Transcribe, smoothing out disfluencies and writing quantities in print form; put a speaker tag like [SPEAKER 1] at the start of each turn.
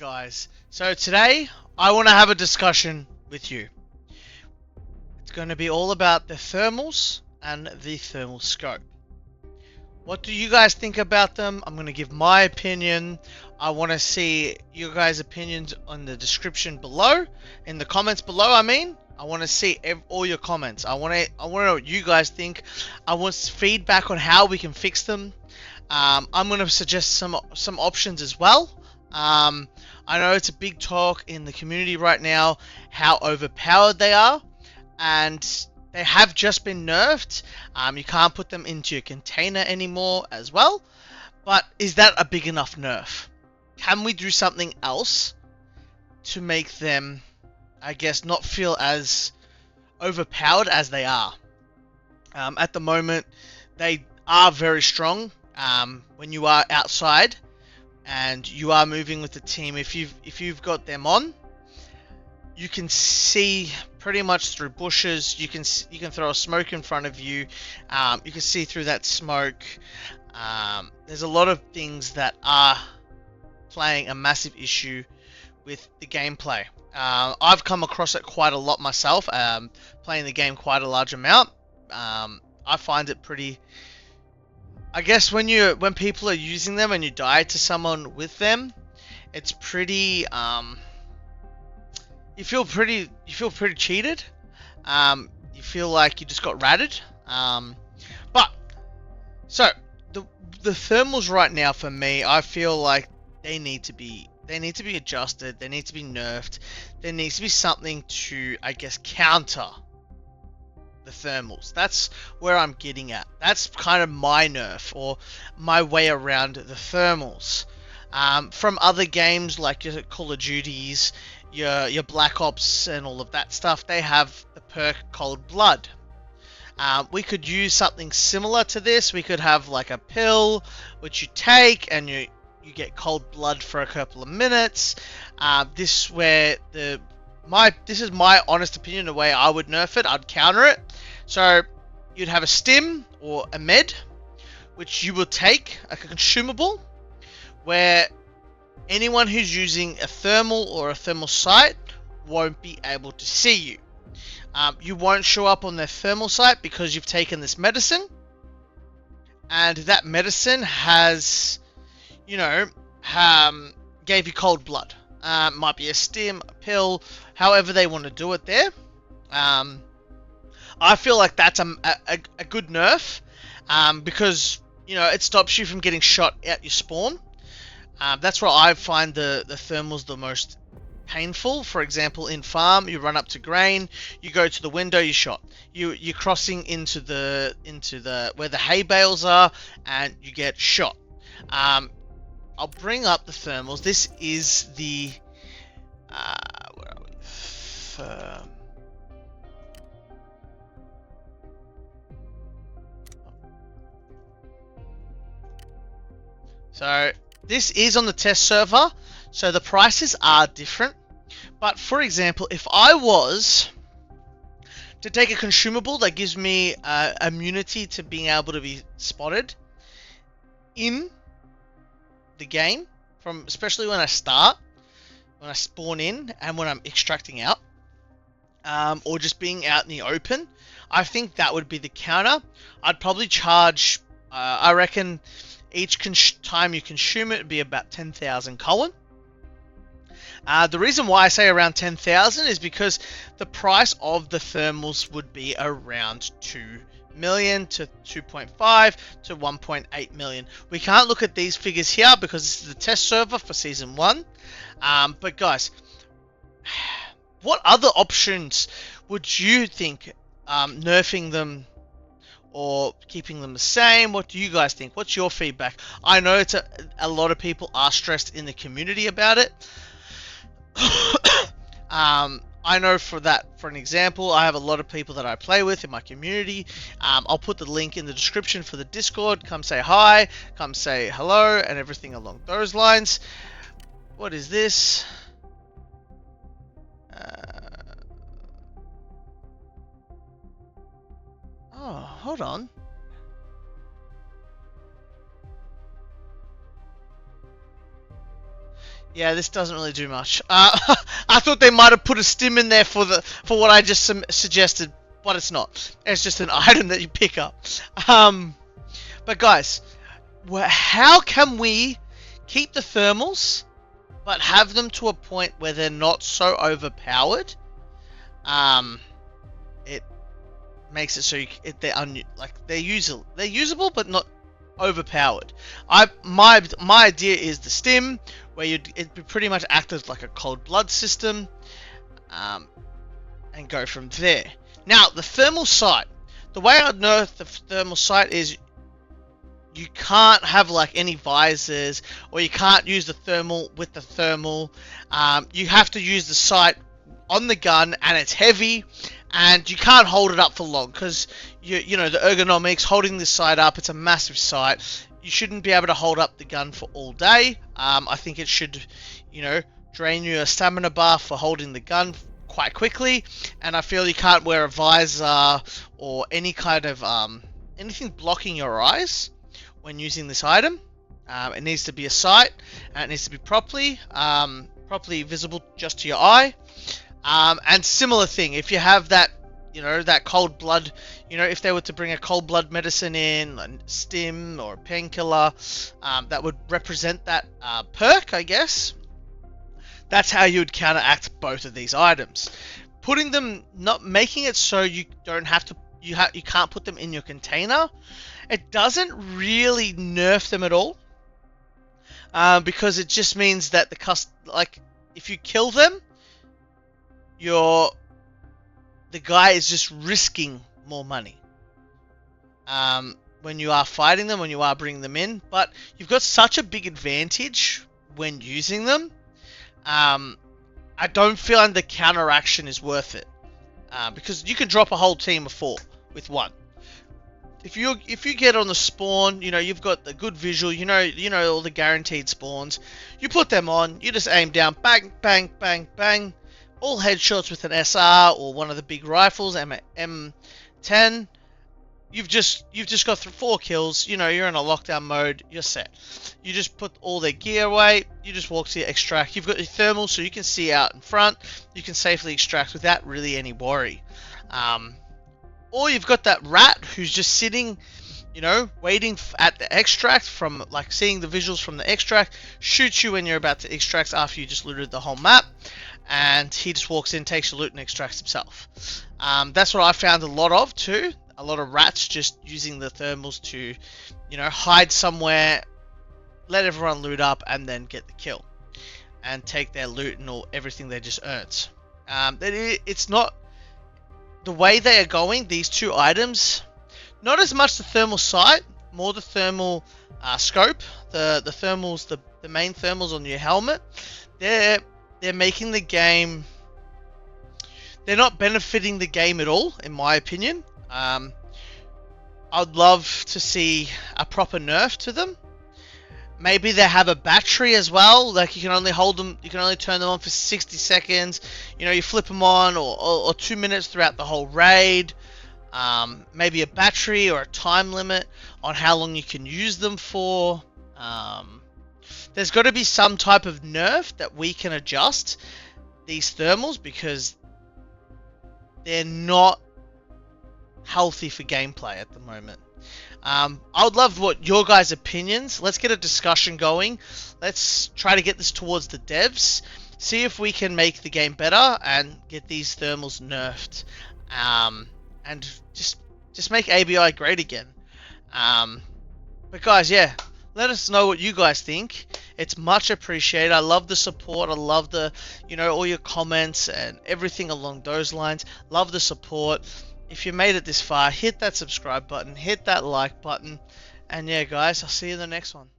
[SPEAKER 1] guys. So today I want to have a discussion with you. It's going to be all about the thermals and the thermal scope. What do you guys think about them? I'm going to give my opinion. I want to see your guys' opinions on the description below, in the comments below. I want to see all your comments. I want to know what you guys think. I want feedback on how we can fix them. I'm going to suggest some options as well. I know it's a big talk in the community right now how overpowered they are, and they have just been nerfed. You can't put them into your container anymore as well. But is that a big enough nerf? Can we do something else to make them, I guess, not feel as overpowered as they are? At the moment, they are very strong when you are outside and you are moving with the team. If you've got them on, you can see pretty much through bushes. You can throw a smoke in front of you. You can see through that smoke. There's a lot of things that are playing a massive issue with the gameplay. I've come across it quite a lot myself, playing the game quite a large amount. I find it pretty, I guess when people are using them and you die to someone with them, it's pretty you feel pretty cheated. You feel like you just got ratted. But so the thermals right now for me, I feel like they need to be adjusted. They need to be nerfed. There needs to be something to, I guess, counter the thermals. That's where I'm getting at. That's kind of my nerf, or my way around the thermals. From other games like your Call of Duties, your Black Ops and all of that stuff, they have the perk Cold Blood. We could use something similar to this. We could have like a pill which you take and you get cold blood for a couple of minutes. This is my honest opinion, the way I would nerf it. I'd counter it. So you'd have a stim or a med, which you will take, a consumable, where anyone who's using a thermal or a thermal sight won't be able to see you. You won't show up on their thermal sight because you've taken this medicine, and that medicine has, gave you cold blood. Might be a stim, a pill, however they want to do it there. I feel like that's a good nerf, because it stops you from getting shot at your spawn. That's where I find the thermals the most painful. For example, in farm, you run up to grain, you go to the window, you're shot. You're crossing into the where the hay bales are, and you get shot. I'll bring up the thermals. This is the where are we? So this is on the test server, so the prices are different. But for example, if I was to take a consumable that gives me immunity to being able to be spotted in the game, especially when I spawn in and when I'm extracting out, or just being out in the open, I think that would be the counter. I'd probably charge, I reckon each time you consume it would be about 10,000 Colin. The reason why I say around 10,000 is because the price of the thermals would be around 2 million to 2.5 to 1.8 million. We can't look at these figures here because this is the test server for season 1. But guys, what other options would you think, nerfing them or keeping them the same? What do you guys think? What's your feedback? I know it's a lot of people are stressed in the community about it. I know for an example, I have a lot of people that I play with in my community. I'll put the link in the description for the Discord. Come say hi, come say hello, and everything along those lines. What is this? Oh, hold on. Yeah, this doesn't really do much. I thought they might have put a stim in there for what I just suggested, but it's not. It's just an item that you pick up. But guys, how can we keep the thermals, but have them to a point where they're not so overpowered? It makes it so they're usable, but not overpowered. My idea is the stim, where it'd pretty much act as like a cold blood system, and go from there. Now the thermal sight. The way I know the thermal sight is you can't have like any visors, or you can't use the thermal with the thermal. You have to use the sight on the gun, and it's heavy, and you can't hold it up for long because you know the ergonomics holding this sight up. It's a massive sight. You shouldn't be able to hold up the gun for all day. I think it should, drain your stamina bar for holding the gun quite quickly. And I feel you can't wear a visor or any kind of anything blocking your eyes when using this item. It needs to be a sight, and it needs to be properly visible just to your eye. And similar thing, if you have that, that cold blood, if they were to bring a cold blood medicine in, a stim or a painkiller, that would represent that perk, I guess. That's how you would counteract both of these items. Putting them, not making it so you don't have to, you can't put them in your container. It doesn't really nerf them at all, because it just means that if you kill them, the guy is just risking more money when you are fighting them, when you are bringing them in. But you've got such a big advantage when using them. I don't feel like the counteraction is worth it, because you can drop a whole team of 4 with one. If you get on the spawn, you've got the good visual, all the guaranteed spawns. You put them on, you just aim down, bang, bang, bang, bang. All headshots with an SR or one of the big rifles, M10. You've just got 4 kills. You're in a lockdown mode. You're set. You just put all their gear away. You just walk to your extract. You've got your thermal, so you can see out in front. You can safely extract without really any worry. Or you've got that rat who's just sitting, waiting at the extract from seeing the visuals from the extract. Shoots you when you're about to extract after you just looted the whole map. And he just walks in, takes your loot, and extracts himself. That's what I found a lot of too. A lot of rats just using the thermals to, hide somewhere, let everyone loot up, and then get the kill, and take their loot and everything they just earned. It's not the way they are going. These 2 items, not as much the thermal sight, more the thermal scope. The thermals, the main thermals on your helmet. They're making the game. They're not benefiting the game at all, in my opinion. I'd love to see a proper nerf to them. Maybe they have a battery as well. You can only hold them. You can only turn them on for 60 seconds. You flip them on, or 2 minutes throughout the whole raid. Maybe a battery or a time limit on how long you can use them for. There's got to be some type of nerf that we can adjust these thermals, because they're not healthy for gameplay at the moment. I would love your guys' opinions. Let's get a discussion going. Let's try to get this towards the devs. See if we can make the game better and get these thermals nerfed. And just make ABI great again. But guys, yeah. Let us know what you guys think. It's much appreciated. I love the support. I love the, all your comments and everything along those lines. Love the support. If you made it this far, hit that subscribe button, hit that like button. And yeah, guys, I'll see you in the next one.